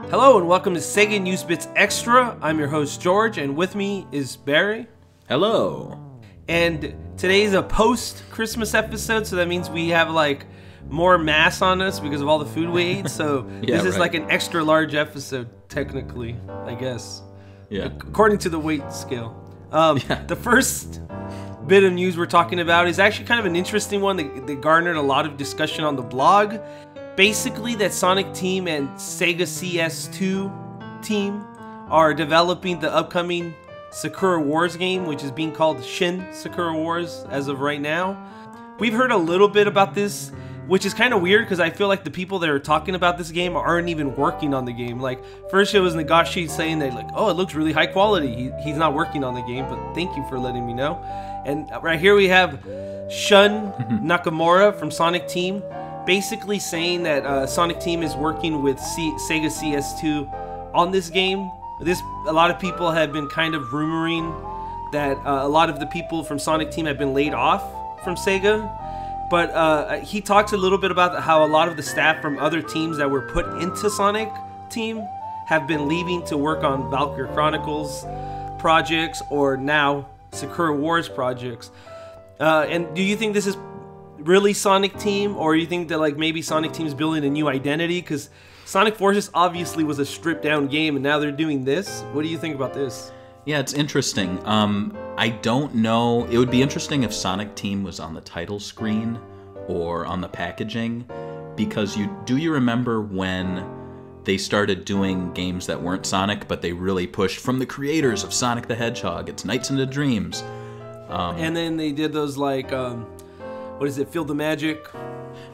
Hello and welcome to SEGA News Bits Extra. I'm your host George, and with me is Barry. Hello. And today's a post-Christmas episode, so that means we have like more mass on us because of all the food we ate. So this is like an extra large episode, technically, I guess. Yeah. According to the weight scale. The first bit of news we're talking about is actually kind of an interesting one that garnered a lot of discussion on the blog. Basically, that Sonic Team and SEGA CS2 team are developing the upcoming Sakura Wars game, which is being called Shin Sakura Wars as of right now. We've heard a little bit about this, which is kind of weird because I feel like the people that are talking about this game aren't even working on the game. Like, first it was Nagashi saying that, like, oh, it looks really high quality. He's not working on the game, but thank you for letting me know. And right here we have Shun Nakamura from Sonic Team, basically saying that Sonic Team is working with SEGA CS2 on this game. A lot of people have been kind of rumoring that a lot of the people from Sonic Team have been laid off from SEGA. But he talks a little bit about how a lot of the staff from other teams that were put into Sonic Team have been leaving to work on Valkyrie Chronicles projects or now Sakura Wars projects. And do you think this is really Sonic Team, or you think that like maybe Sonic Team's building a new identity? Because Sonic Forces obviously was a stripped down game and now they're doing this. What do you think about this? Yeah, it's interesting. I don't know. It would be interesting if Sonic Team was on the title screen or on the packaging, because do you remember when they started doing games that weren't Sonic, but they really pushed from the creators of Sonic the Hedgehog? It's Nights into Dreams. And then they did those like, what is it, Feel the Magic?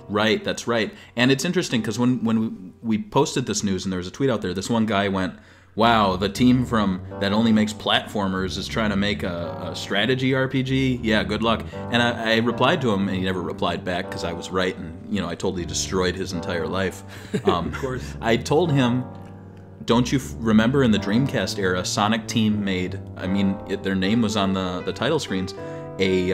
Right, that's right. And it's interesting because when we posted this news and there was a tweet out there, this one guy went, wow, the team that only makes platformers is trying to make a strategy RPG? Yeah, good luck. And I replied to him, and he never replied back because I was right, and I totally destroyed his entire life. Of course. I told him, don't you remember in the Dreamcast era, Sonic Team made, their name was on the title screens, a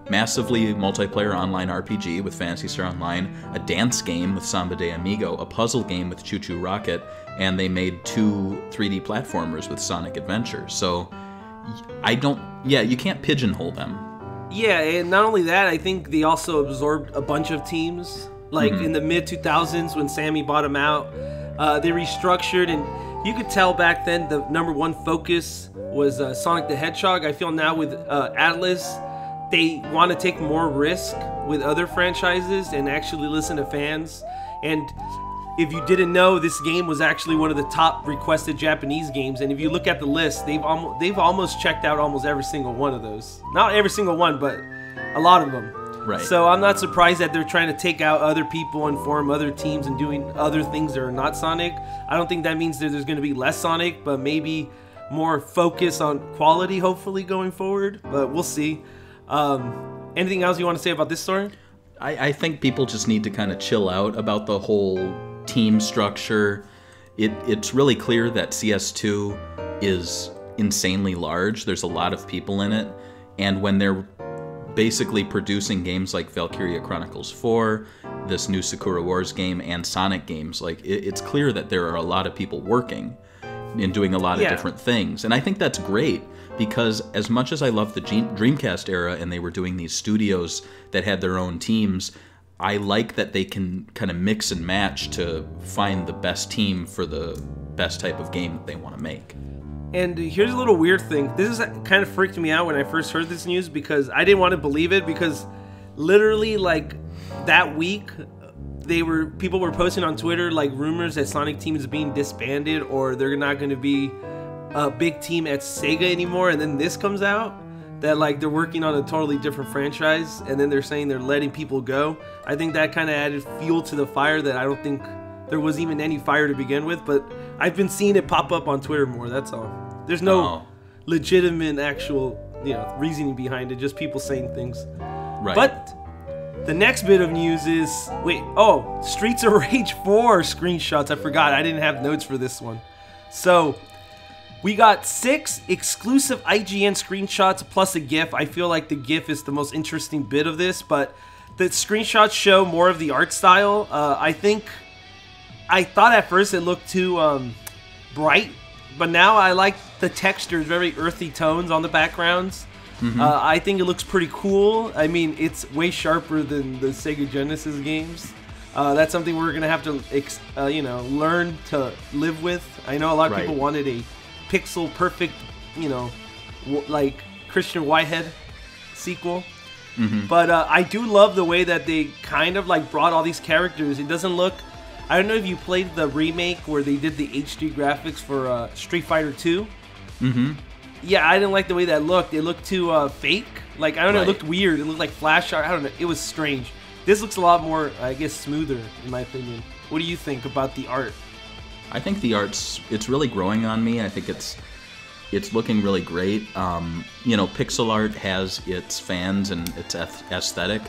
massively multiplayer online RPG with Phantasy Star Online, a dance game with Samba de Amigo, a puzzle game with Choo Choo Rocket, and they made 2 3D platformers with Sonic Adventure. So you can't pigeonhole them. Yeah, and not only that, I think they also absorbed a bunch of teams. Like in the mid-2000s when Sammy bought them out, they restructured, and you could tell back then the number one focus was Sonic the Hedgehog. I feel now with Atlas, they want to take more risk with other franchises and actually listen to fans. And if you didn't know, this game was actually one of the top requested Japanese games. And if you look at the list, they've almost checked out almost every single one of those. Not every single one, but a lot of them. Right. So I'm not surprised that they're trying to take out other people and form other teams and doing other things that are not Sonic. I don't think that means that there's going to be less Sonic, but maybe more focus on quality, hopefully, going forward. But we'll see. Anything else you want to say about this story? I think people just need to kind of chill out about the whole team structure. It's really clear that CS2 is insanely large. There's a lot of people in it. And when they're basically producing games like Valkyria Chronicles 4, this new Sakura Wars game, and Sonic games, like it's clear that there are a lot of people working and doing a lot of different things. And I think that's great, because as much as I love the Dreamcast era and they were doing these studios that had their own teams, I like that they can kind of mix and match to find the best team for the best type of game that they want to make. And here's a little weird thing. This is kind of freaked me out when I first heard this news, because I didn't want to believe it, because literally like that week people were posting on Twitter like rumors that Sonic Team is being disbanded or they're not going to be a big team at SEGA anymore, and then this comes out that like they're working on a totally different franchise, and then they're saying they're letting people go. I think that kind of added fuel to the fire that I don't think there was even any fire to begin with, but I've been seeing it pop up on Twitter more, that's all. There's no legitimate actual reasoning behind it, just people saying things. Right. But the next bit of news is Streets of Rage 4 screenshots. I forgot, I didn't have notes for this one. So we got 6 exclusive IGN screenshots plus a GIF. I feel like the GIF is the most interesting bit of this, but the screenshots show more of the art style. I think I thought at first it looked too bright, but now I like the textures, very earthy tones on the backgrounds. I think it looks pretty cool. I mean, it's way sharper than the Sega Genesis games. That's something we're gonna have to, learn to live with. I know a lot of people wanted a pixel perfect, like Christian Whitehead sequel. But I do love the way that they kind of like brought all these characters. It doesn't look. I don't know if you played the remake where they did the HD graphics for Street Fighter 2. Yeah, I didn't like the way that looked. It looked too fake. Like, I don't know, it looked weird. It looked like flash art. I don't know. It was strange. This looks a lot more, I guess, smoother, in my opinion. What do you think about the art? I think the it's really growing on me. I think it's looking really great. Pixel art has its fans and its aesthetic,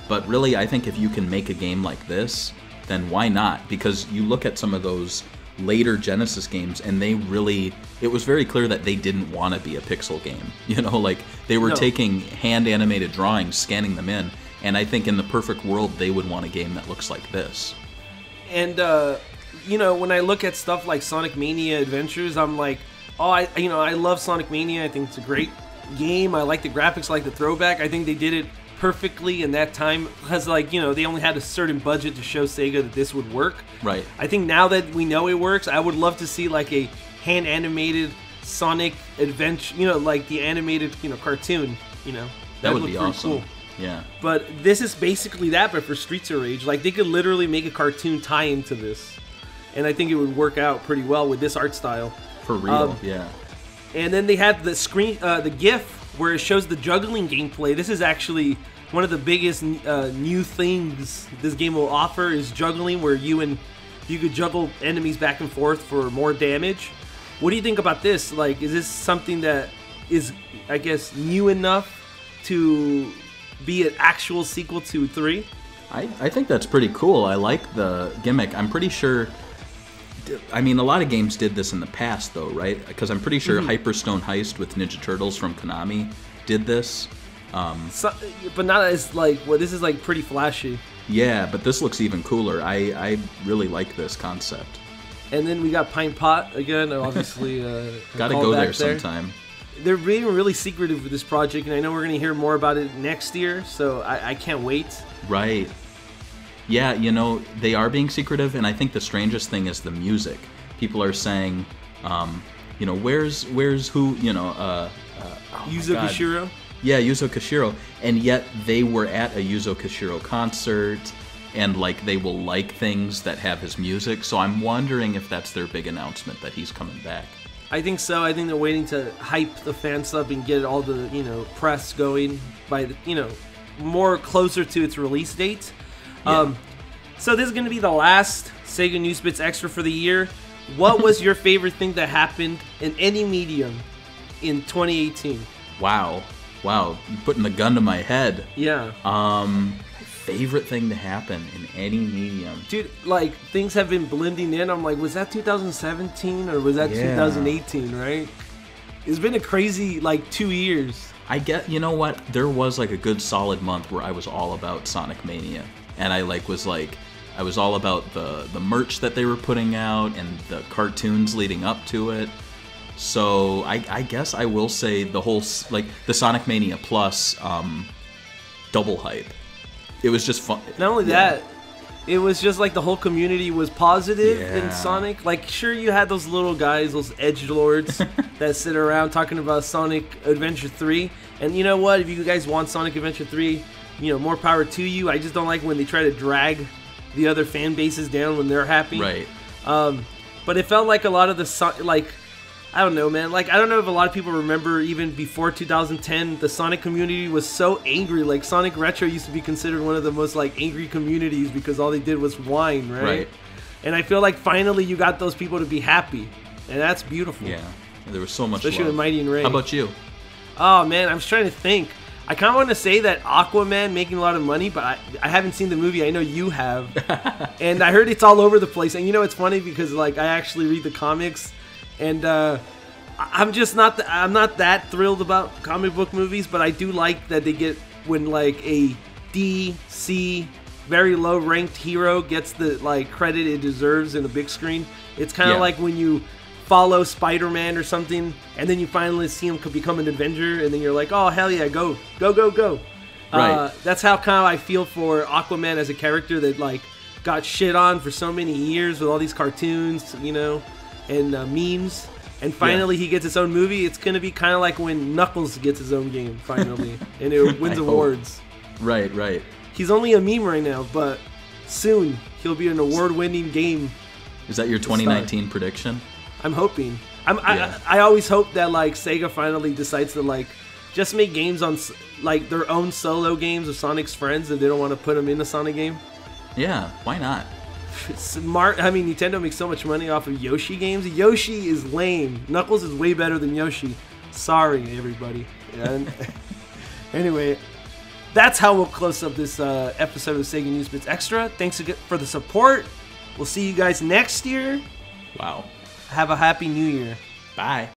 but really, I think if you can make a game like this, then why not? Because you look at some of those later Genesis games, and it was very clear that they didn't want to be a pixel game. Like they were taking hand-animated drawings, scanning them in, and I think in the perfect world, they would want a game that looks like this. And, when I look at stuff like Sonic Mania Adventures, I'm like, oh, I love Sonic Mania. I think it's a great game. I like the graphics, I like the throwback. I think they did it perfectly in that time because, they only had a certain budget to show Sega that this would work. Right. I think now that we know it works, I would love to see like a hand-animated Sonic Adventure, like the animated, cartoon, That would be awesome. Cool. Yeah. But this is basically that, but for Streets of Rage. Like, they could literally make a cartoon tie into this. And I think it would work out pretty well with this art style. For real, yeah. And then they had the the GIF where it shows the juggling gameplay. This is actually one of the biggest new things this game will offer is juggling, where you could juggle enemies back and forth for more damage. What do you think about this? Like, is this something that is, I guess, new enough to be an actual sequel to 3? I think that's pretty cool. I like the gimmick. I'm pretty sure... I mean, a lot of games did this in the past, though, right? Because I'm pretty sure Hyperstone Heist with Ninja Turtles from Konami did this. But not as, this is, pretty flashy. Yeah, but this looks even cooler. I really like this concept. And then we got Pine Pot again, obviously. Gotta go there sometime. They're being really secretive with this project, and I know we're going to hear more about it next year, so I can't wait. Right. Yeah, they are being secretive, and I think the strangest thing is the music. People are saying, where's who, Yuzo Koshiro? Yeah, Yuzo Koshiro. And yet they were at a Yuzo Koshiro concert, and, they will like things that have his music, so I'm wondering if that's their big announcement, that he's coming back. I think so. I think they're waiting to hype the fans up and get all the, press going by, more closer to its release date. Yeah. So this is going to be the last Sega News Bits Extra for the year. What was your favorite thing that happened in any medium in 2018? Wow. You're putting the gun to my head. Yeah. Favorite thing to happen in any medium. Dude, things have been blending in. I'm like, was that 2017 or was that 2018, right? It's been a crazy, 2 years. I get, you know what? There was, a good solid month where I was all about Sonic Mania. And I, I was all about the merch that they were putting out and the cartoons leading up to it. So I guess I will say the whole, the Sonic Mania Plus double hype. It was just fun. Not only that, it was just the whole community was positive in Sonic. Sure, you had those little guys, those edgelords that sit around talking about Sonic Adventure 3. And you know what? If you guys want Sonic Adventure 3, more power to you. I just don't like when they try to drag the other fan bases down when they're happy. Right. But it felt like a lot of the, I don't know, man. I don't know if a lot of people remember even before 2010, the Sonic community was so angry. Sonic Retro used to be considered one of the most, angry communities because all they did was whine, right? Right. And I feel like finally you got those people to be happy. And that's beautiful. Yeah. There was so much Especially love. with Mighty and Ray. How about you? Oh, man, I was trying to think. I kind of want to say that Aquaman making a lot of money, but I haven't seen the movie. I know you have. And I heard it's all over the place. And it's funny because, I actually read the comics. And I'm just not I'm not that thrilled about comic book movies, but I do like that they get when, a D, C, very low ranked hero gets the like credit it deserves in the big screen. It's kind of like when you follow Spider-Man or something, and then you finally see him become an Avenger, and then you're like, oh hell yeah, go. Right. That's how kind of I feel for Aquaman as a character that like got shit on for so many years with all these cartoons, you know, and memes. And finally he gets his own movie. It's going to be kind of like when Knuckles gets his own game, finally. And it wins awards. Right. He's only a meme right now, but soon he'll be an award-winning game. Is that your 2019 prediction? I'm hoping. I always hope that like Sega finally decides to like just make games on like their own solo games of Sonic's friends if they don't want to put them in a Sonic game. Yeah, why not? Smart. I mean, Nintendo makes so much money off of Yoshi games. Yoshi is lame. Knuckles is way better than Yoshi. Sorry, everybody. And anyway, that's how we'll close up this episode of Sega News Bits Extra. Thanks again for the support. We'll see you guys next year. Wow. Have a happy new year. Bye.